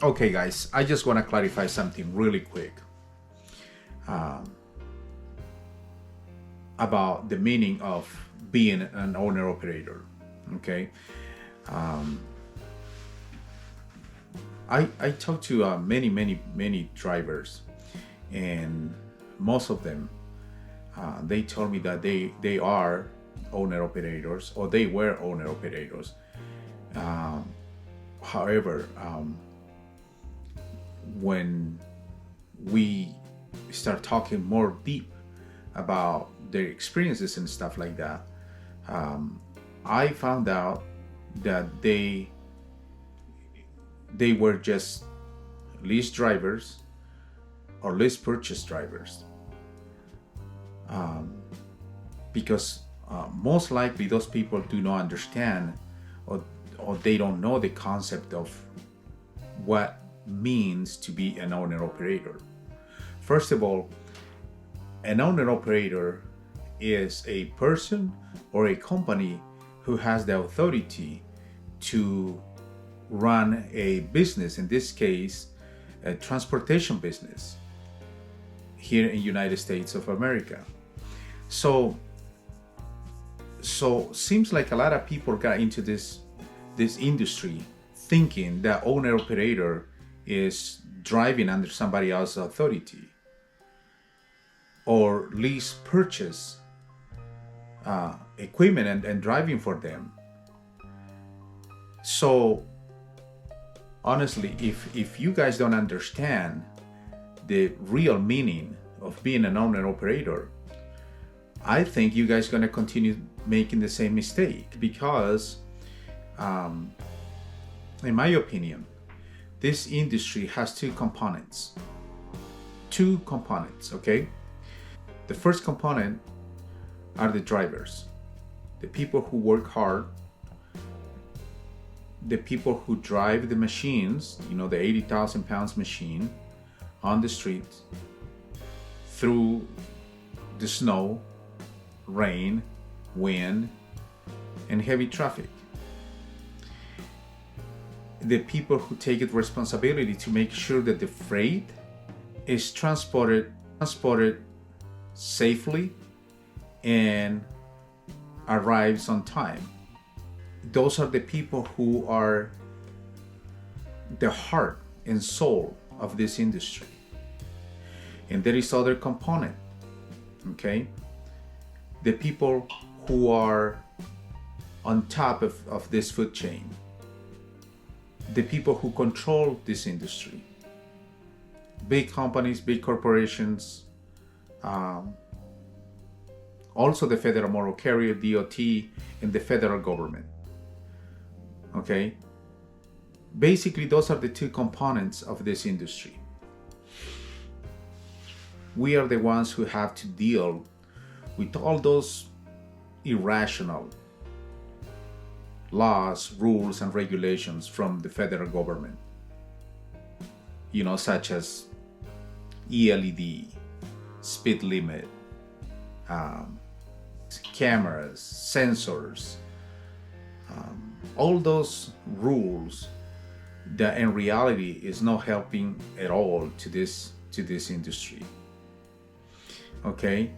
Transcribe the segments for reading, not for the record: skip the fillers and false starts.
Okay, guys, I just want to clarify something really quick about the meaning of being an owner operator. Okay, I talked to many drivers, and most of them they told me that they are owner operators or they were owner operators. However, when we start talking more deep about their experiences and stuff like that, I found out that they were just lease drivers or lease purchase drivers, because most likely those people do not understand, or, or they don't know the concept of what means to be an owner operator. First of all, an owner operator is a person or a company who has the authority to run a business, in this case, a transportation business here in United States of America. So seems like a lot of people got into this industry thinking that owner operator is driving under somebody else's authority or lease purchase equipment and driving for them. So honestly, if you guys don't understand the real meaning of being an owner operator, I think you guys gonna continue making the same mistake, because in my opinion, this industry has two components. Okay? The first component are the drivers, the people who work hard, the people who drive the machines, the 80,000 pounds machine on the street through the snow, rain, wind, and heavy traffic. The people who take it responsibility to make sure that the freight is transported safely and arrives on time. Those are the people who are the heart and soul of this industry. And there is other component, okay? The people who are on top of this food chain, the people who control this industry, big companies, big corporations, also the Federal Motor Carrier, DOT, and the federal government. Okay? Basically, those are the two components of this industry. We are the ones who have to deal with all those irrational laws, rules, and regulations from the federal government, such as ELED, speed limit, cameras, sensors, all those rules that in reality is not helping at all to this industry. Okay?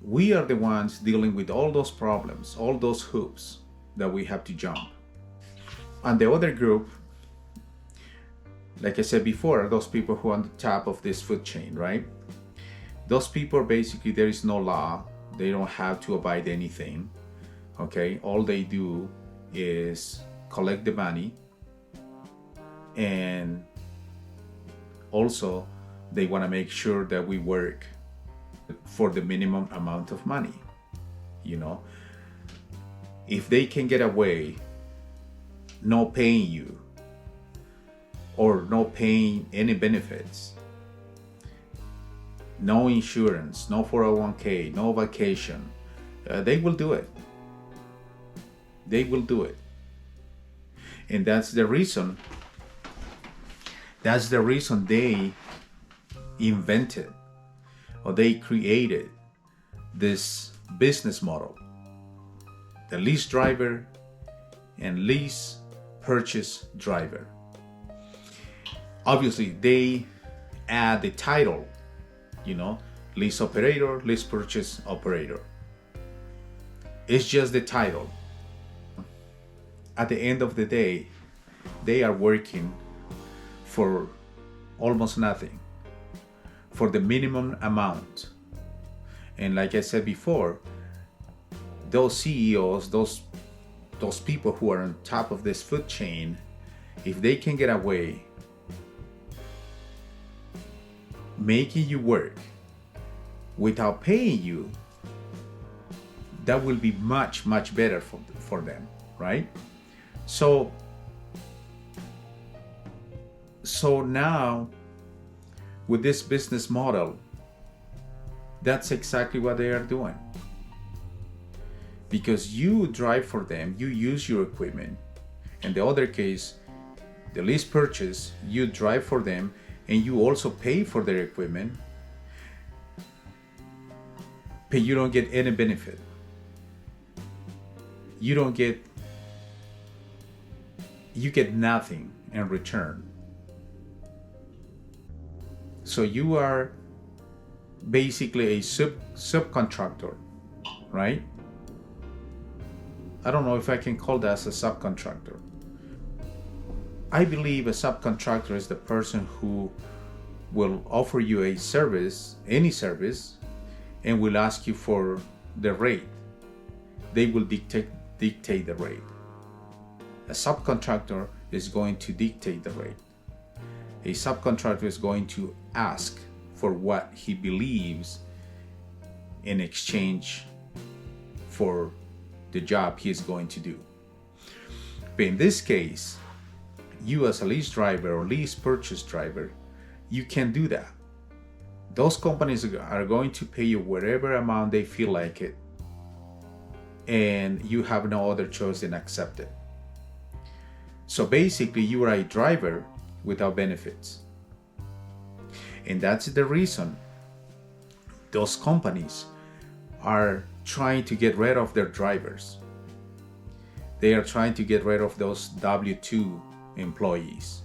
We are the ones dealing with all those problems, all those hoops that we have to jump. And the other group, like I said before, are those people who are on the top of this food chain, right? Those people, basically, there is no law. They don't have to abide anything. Okay? All they do is collect the money, and also they want to make sure that we work for the minimum amount of money. If they can get away not paying you or not paying any benefits, no insurance, no 401k, no vacation, they will do it. They will do it. And that's the reason they invented or they created this business model, the lease driver and lease purchase driver. Obviously, they add the title, lease operator, lease purchase operator. It's just the title. At the end of the day, they are working for almost nothing, for the minimum amount. And like I said before, those CEOs, those people who are on top of this food chain, if they can get away making you work without paying you, that will be much, much better for them, right? So now with this business model, that's exactly what they are doing. Because you drive for them, you use your equipment. In the other case, the lease purchase, you drive for them and you also pay for their equipment, but you don't get any benefit. You get nothing in return. So you are basically a subcontractor, right? I don't know if I can call that as a subcontractor. I believe a subcontractor is the person who will offer you a service, any service, and will ask you for the rate. They will dictate the rate. A subcontractor is going to dictate the rate. A subcontractor is going to ask for what he believes in exchange for the job he is going to do. But in this case, you as a lease driver or lease purchase driver, you can do that. Those companies are going to pay you whatever amount they feel like it, and you have no other choice than accept it. So basically, you are a driver without benefits. And that's the reason those companies are trying to get rid of their drivers. They are trying to get rid of those W-2 employees,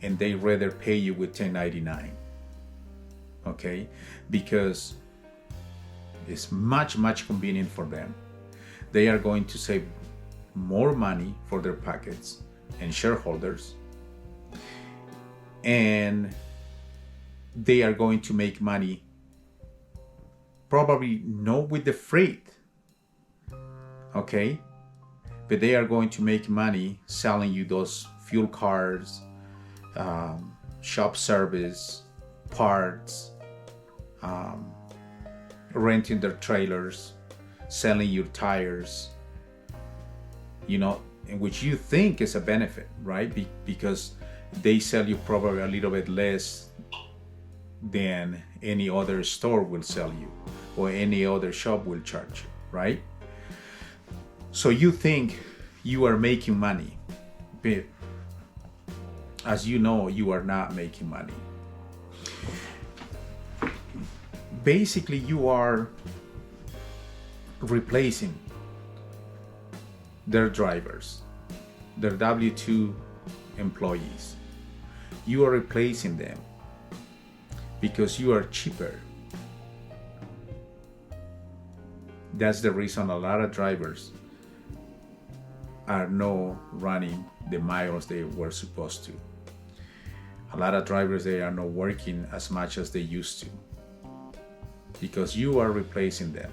and they rather pay you with 1099. Okay, because it's much, much convenient for them. They are going to save more money for their pockets and shareholders, and they are going to make money, probably not with the freight, okay, but they are going to make money selling you those fuel cards, shop service, parts, renting their trailers, selling your tires, in which you think is a benefit, right? Because they sell you probably a little bit less than any other store will sell you or any other shop will charge you, right? So you think you are making money, but as you know, you are not making money. Basically, you are replacing their drivers, their W-2 employees. You are replacing them because you are cheaper. That's the reason a lot of drivers are not running the miles they were supposed to. A lot of drivers, they are not working as much as they used to because you are replacing them.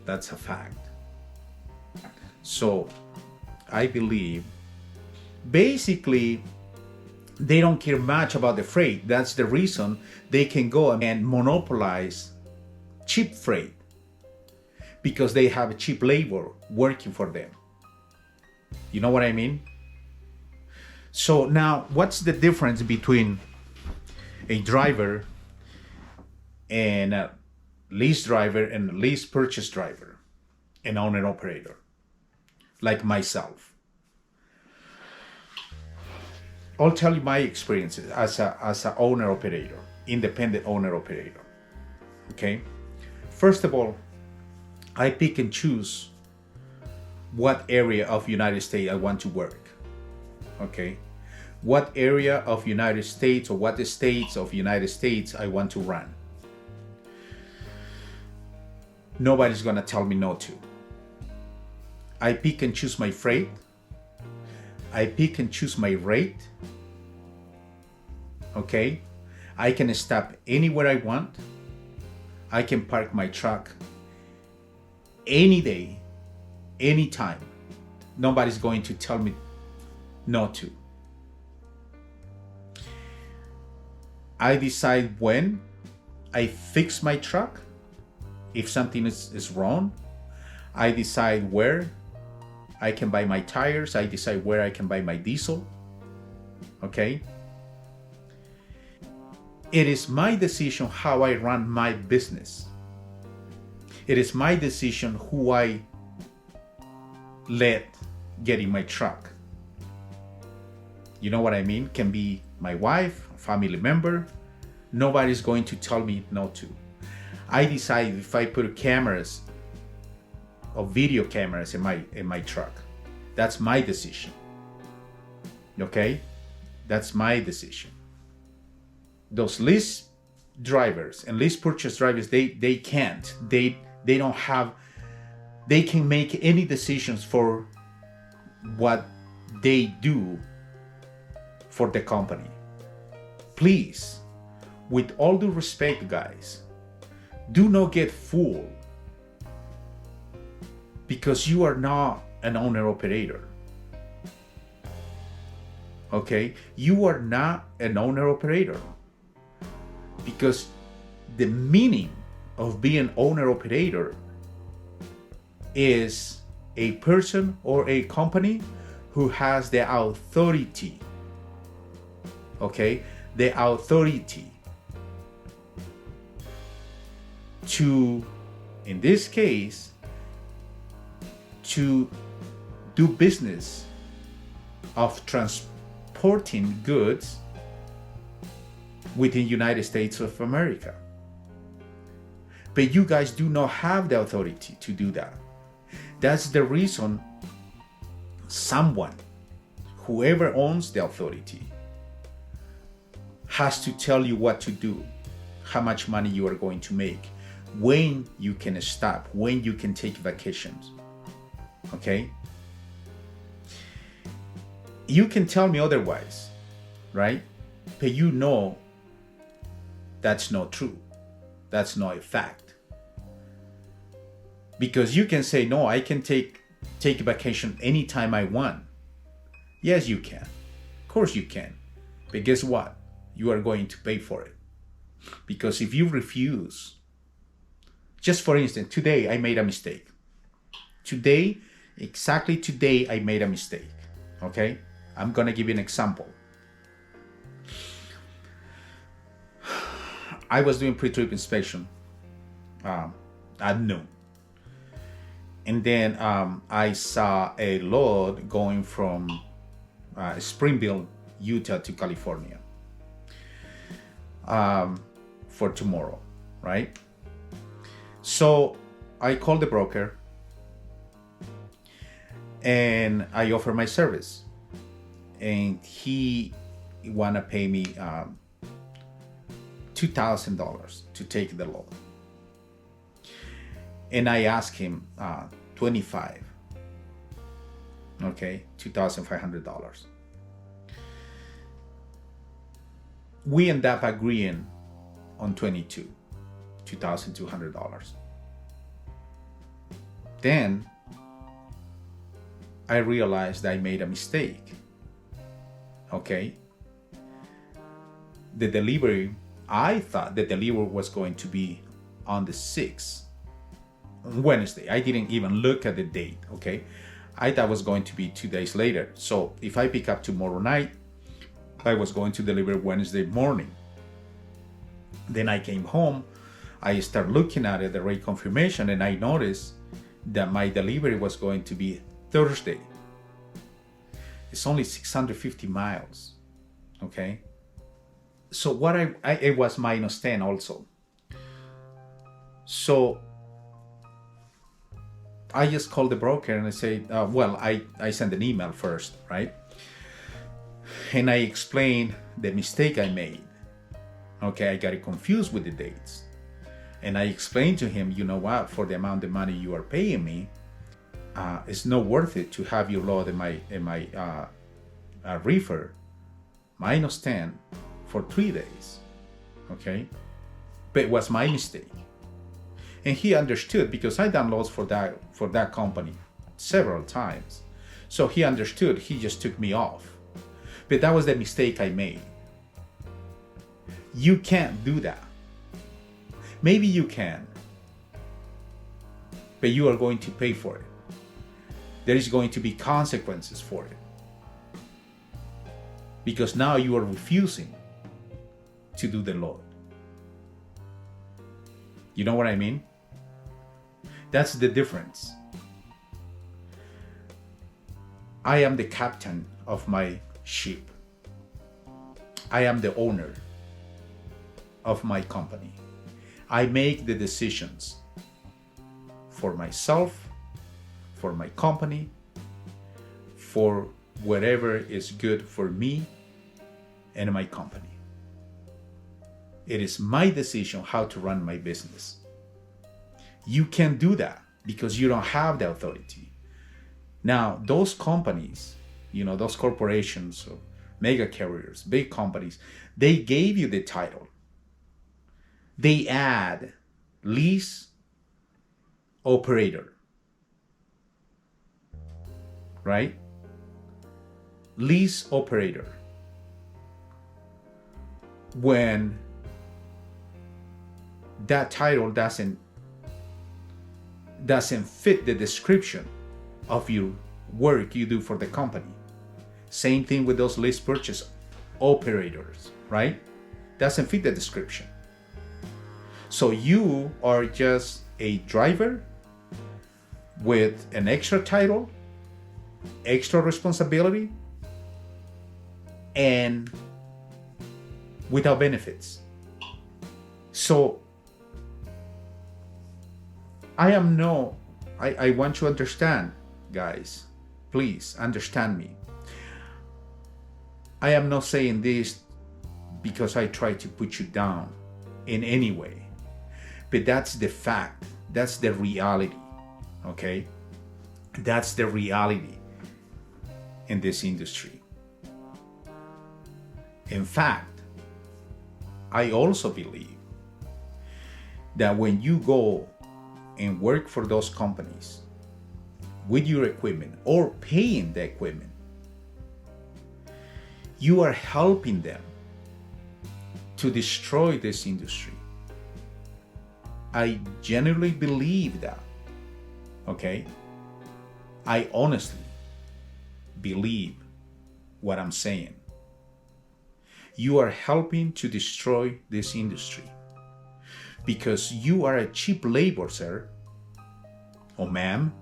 That's a fact. So I believe basically they don't care much about the freight. That's the reason they can go and monopolize cheap freight, because they have cheap labor working for them. You know what I mean? So now, what's the difference between a driver and a lease driver and a lease purchase driver, an owner operator, like myself? I'll tell you my experiences as a owner operator, independent owner operator. Okay? First of all, I pick and choose what area of United States I want to work. Okay? what area of United States or what states of United States I want to run. Nobody's gonna tell me no to. I pick and choose my freight. I pick and choose my rate. Okay? I can stop anywhere I want. I can park my truck any day, anytime. Nobody's going to tell me no to. I decide when I fix my truck. If something is wrong, I decide where I can buy my tires. I decide where I can buy my diesel. Okay? It is my decision how I run my business. It is my decision who I let get in my truck. You know what I mean? Can be my wife, a family member. Nobody's going to tell me no to. I decide if I put cameras or video cameras in my truck. That's my decision. Okay? That's my decision. Those lease drivers and lease purchase drivers, they can't. They don't have, they can make any decisions for what they do for the company. Please, with all due respect, guys, do not get fooled because you are not an owner operator. Okay? You are not an owner operator because the meaning of being owner operator is a person or a company who has the authority. Okay? The authority to, in this case, to do business of transporting goods within United States of America. But you guys do not have the authority to do that. That's the reason someone, whoever owns the authority, has to tell you what to do, how much money you are going to make, when you can stop, when you can take vacations. Okay? You can tell me otherwise, right? But you know that's not true. That's not a fact. Because you can say, no, I can take a vacation anytime I want. Yes, you can. Of course you can. But guess what? You are going to pay for it. Because if you refuse, just for instance, today I made a mistake. Today, exactly today, I made a mistake. Okay? I'm gonna give you an example. I was doing pre-trip inspection at noon. And then I saw a load going from Springville, Utah to California for tomorrow, right? So I called the broker and I offer my service. And he wanna pay me $2,000 to take the load. And I asked him $25. Okay, $2,500. We end up agreeing on $2,200. Then I realized I made a mistake. Okay, the delivery, I thought the delivery was going to be on the 6th, Wednesday. I didn't even look at the date. Okay, I thought it was going to be 2 days later. So if I pick up tomorrow night, I was going to deliver Wednesday morning. Then I came home, I started looking at it, the rate confirmation, and I noticed that my delivery was going to be Thursday. It's only 650 miles. Okay, so what it was -10 also. So I just called the broker and I say, well, I sent an email first, right? And I explained the mistake I made. Okay, I got confused with the dates. And I explained to him, you know what, for the amount of money you are paying me, it's not worth it to have you load in my reefer -10 for 3 days. Okay, but it was my mistake, and he understood because I done loads for that company several times, so he understood. He just took me off, but that was the mistake I made. You can't do that. Maybe you can, but you are going to pay for it. There is going to be consequences for it, because now you are refusing to do the load. You know what I mean? That's the difference. I am the captain of my ship. I am the owner of my company. I make the decisions for myself, for my company, for whatever is good for me and my company. It is my decision how to run my business. You can't do that because you don't have the authority. Now, those companies, those corporations, or mega carriers, big companies, they gave you the title. They add lease operator, right? Lease operator. When that title doesn't fit the description of your work you do for the company. Same thing with those lease purchase operators, right? Doesn't fit the description. So you are just a driver with an extra title, extra responsibility, and without benefits. So I want to understand, guys, please understand me. I am not saying this because I try to put you down in any way, but that's the fact. That's the reality, okay? That's the reality in this industry. In fact, I also believe that when you go and work for those companies with your equipment or paying the equipment, you are helping them to destroy this industry. I genuinely believe that, okay? I honestly believe what I'm saying. You are helping to destroy this industry because you are a cheap labor, sir. Oh, ma'am,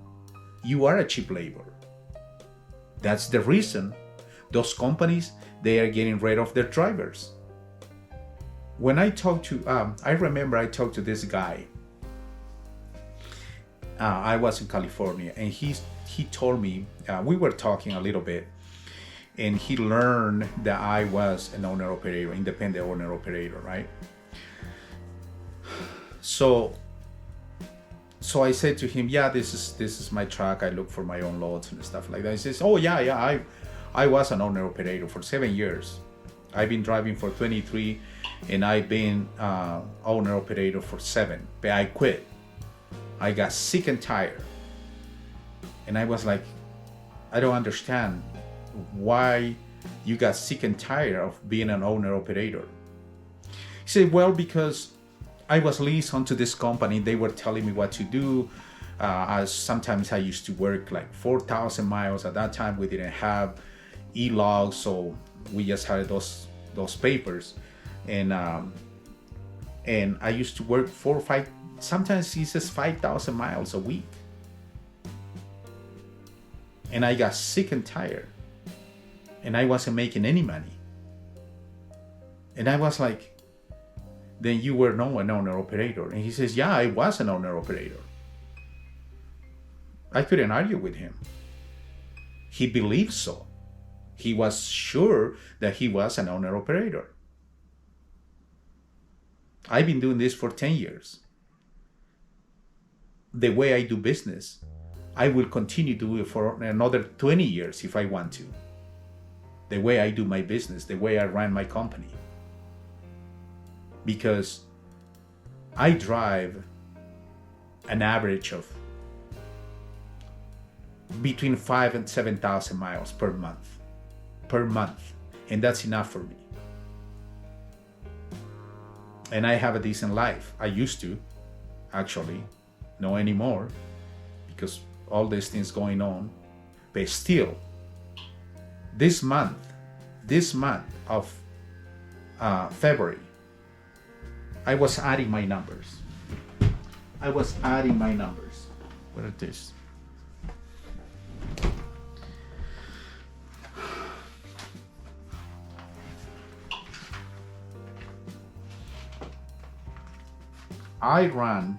you are a cheap labor. That's the reason those companies, they are getting rid of their drivers. When I talked to, I remember I talked to this guy. I was in California, and he told me, we were talking a little bit, and he learned that I was an owner-operator, independent owner-operator, right? So I said to him, yeah, this is my truck. I look for my own loads and stuff like that. He says, oh yeah, I was an owner-operator for 7 years. I've been driving for 23, and I've been owner-operator for 7, but I quit. I got sick and tired. And I was like, I don't understand why you got sick and tired of being an owner-operator. He said, well, because I was leased onto this company. They were telling me what to do. Sometimes I used to work like 4,000 miles. At that time, we didn't have e-logs, so we just had those papers. And I used to work 4 or 5, sometimes he says 5,000 miles a week. And I got sick and tired. And I wasn't making any money. And I was like, then you were not an owner-operator. And he says, yeah, I was an owner-operator. I couldn't argue with him. He believed so. He was sure that he was an owner operator. I've been doing this for 10 years. The way I do business, I will continue to do it for another 20 years if I want to. The way I do my business, the way I run my company. Because I drive an average of between 5,000 and 7,000 miles per month. And that's enough for me. And I have a decent life. I used to, actually, no anymore, because all these things going on. But still, this month of February, I was adding my numbers. What is this? I ran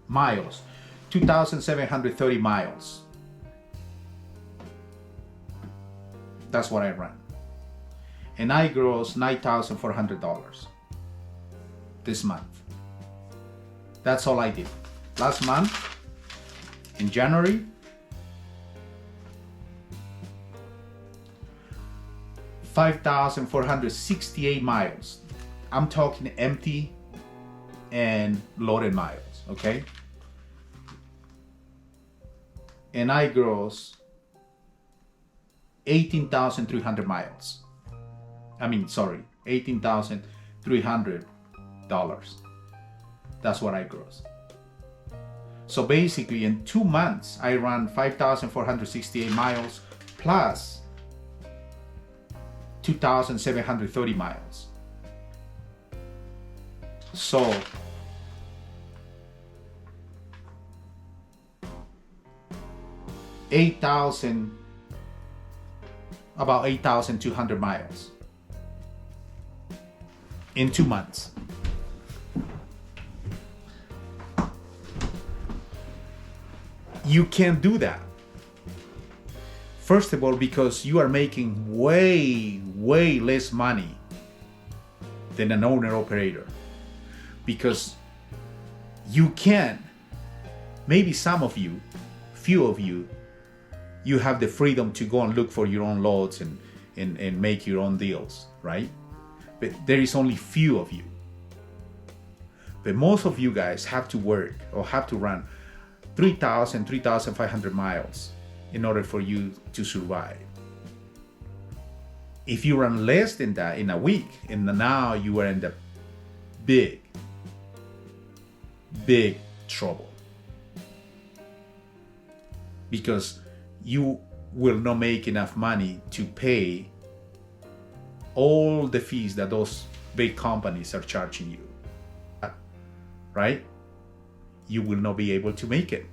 miles, 2,730 miles. That's what I ran. And I grossed $9,400 this month. That's all I did. Last month, in January, $5,468 miles. I'm talking empty and loaded miles, okay? And I gross 18,300 miles. $18,300. That's what I gross. So basically in 2 months, I ran 5,468 miles plus 2,730 miles. So about 8,200 miles in 2 months. You can't do that. First of all, because you are making way less money than an owner operator. Because you can, maybe some of you, few of you, you have the freedom to go and look for your own loads and make your own deals, right? But there is only few of you. But most of you guys have to work or have to run 3,000, 3,500 miles in order for you to survive. If you run less than that in a week, and now you are in the big trouble. Because you will not make enough money to pay all the fees that those big companies are charging you, right? You will not be able to make it.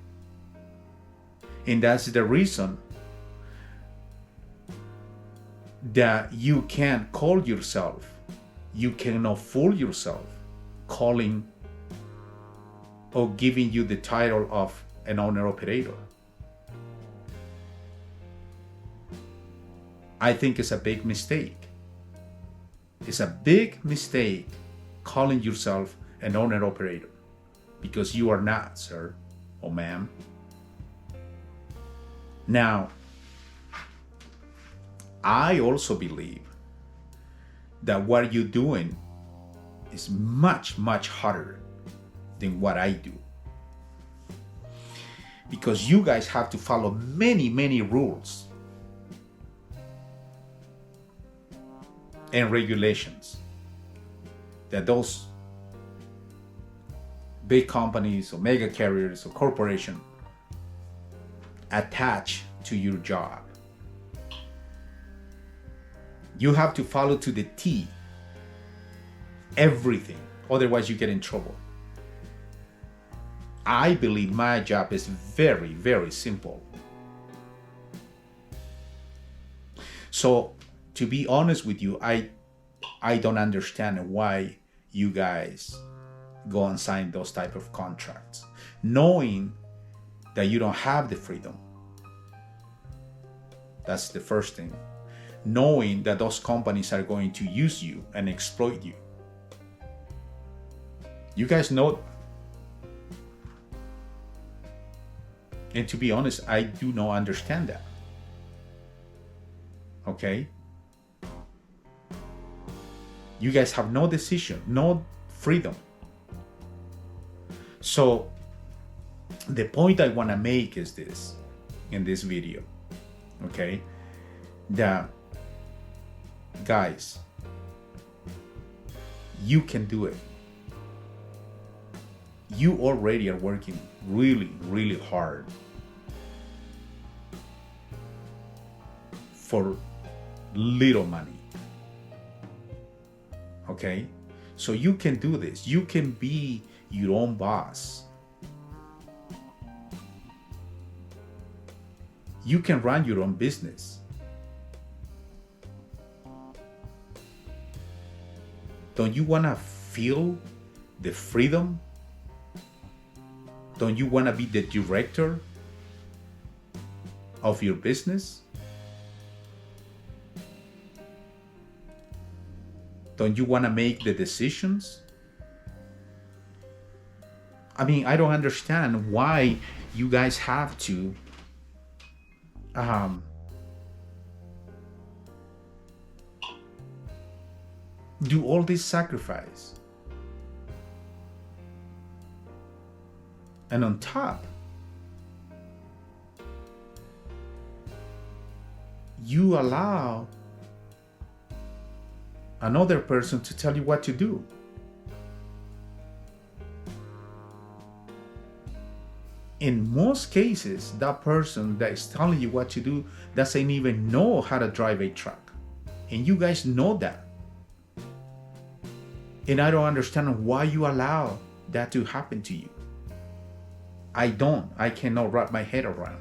And that's the reason that you can't call yourself, you cannot fool yourself calling or giving you the title of an owner operator. I think it's a big mistake. It's a big mistake calling yourself an owner operator, because you are not, sir or ma'am. Now, I also believe that what you're doing is much harder than what I do. Because you guys have to follow many rules and regulations that those big companies or mega carriers or corporations attach to your job. You have to follow to the T everything, otherwise you get in trouble. I believe my job is very simple. So to be honest with you, I don't understand why you guys go and sign those type of contracts, knowing that you don't have the freedom That's the first thing. Knowing that those companies are going to use you and exploit you. You guys know. And to be honest, I do not understand that. Okay? You guys have no decision, no freedom. So the point I want to make is this in this video. Okay? That, guys, you can do it. You already are working really, really hard for little money. Okay? So you can do this. You can be your own boss. You can run your own business. Don't you want to feel the freedom? Don't you want to be the director of your business? Don't you want to make the decisions? I mean, I don't understand why you guys have to do all this sacrifice. And on top, you allow another person to tell you what to do. In most cases, that person that is telling you what to do doesn't even know how to drive a truck. And you guys know that. And I don't understand why you allow that to happen to you. I cannot wrap my head around.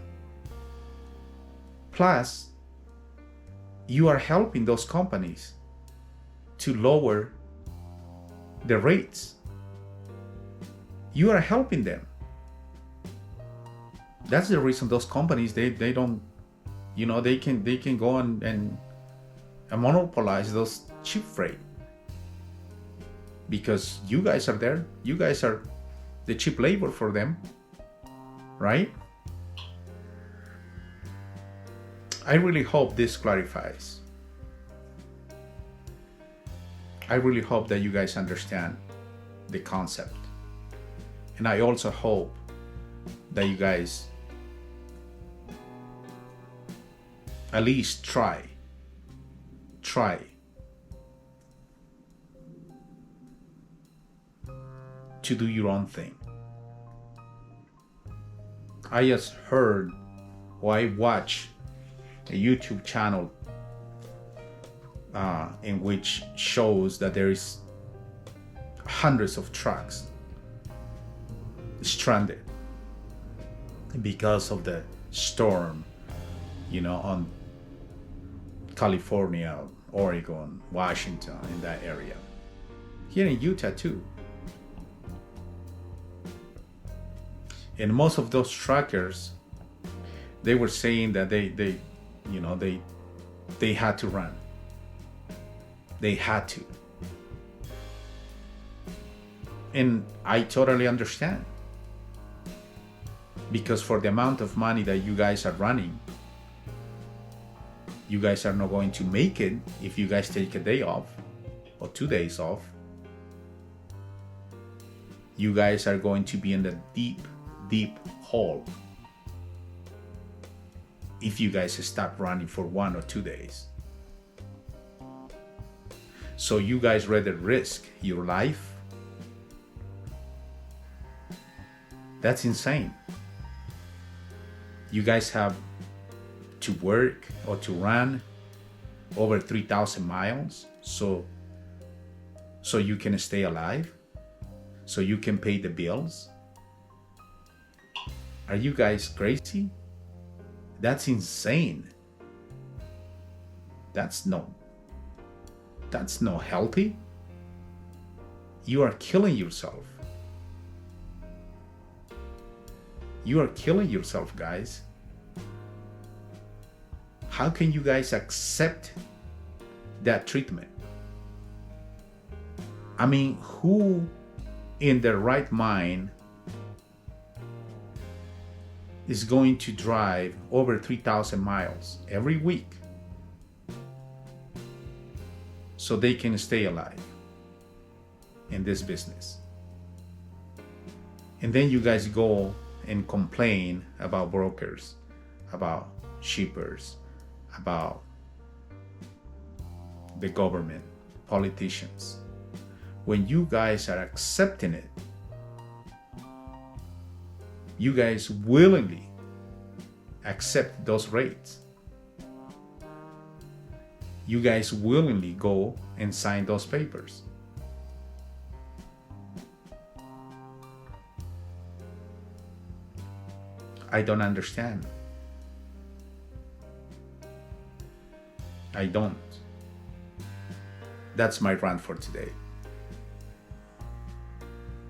Plus, you are helping those companies to lower the rates. You are helping them. That's the reason those companies, they don't, they can go and monopolize those cheap freight. Because you guys are there. You guys are the cheap labor for them. Right? I really hope this clarifies. I really hope that you guys understand the concept. And I also hope that you guys at least try to do your own thing. I just heard or I watched a YouTube channel in which shows that there is hundreds of trucks stranded because of the storm, on California, Oregon, Washington, in that area. Here in Utah too. And most of those truckers, they were saying that they had to run. They had to. And I totally understand. Because for the amount of money that you guys are running, you guys are not going to make it if you guys take a day off or 2 days off. You guys are going to be in the deep hole if you guys stop running for 1 or 2 days. So you guys rather risk your life? That's insane. You guys have to work or to run over 3,000 miles so you can stay alive, so you can pay the bills. Are you guys crazy? That's insane. That's not healthy. You are killing yourself. You are killing yourself, guys. How can you guys accept that treatment? I mean, who in their right mind is going to drive over 3,000 miles every week so they can stay alive in this business? And then you guys go and complain about brokers, about shippers, about the government, politicians. When you guys are accepting it, you guys willingly accept those rates. You guys willingly go and sign those papers. I don't understand. I don't. That's my rant for today.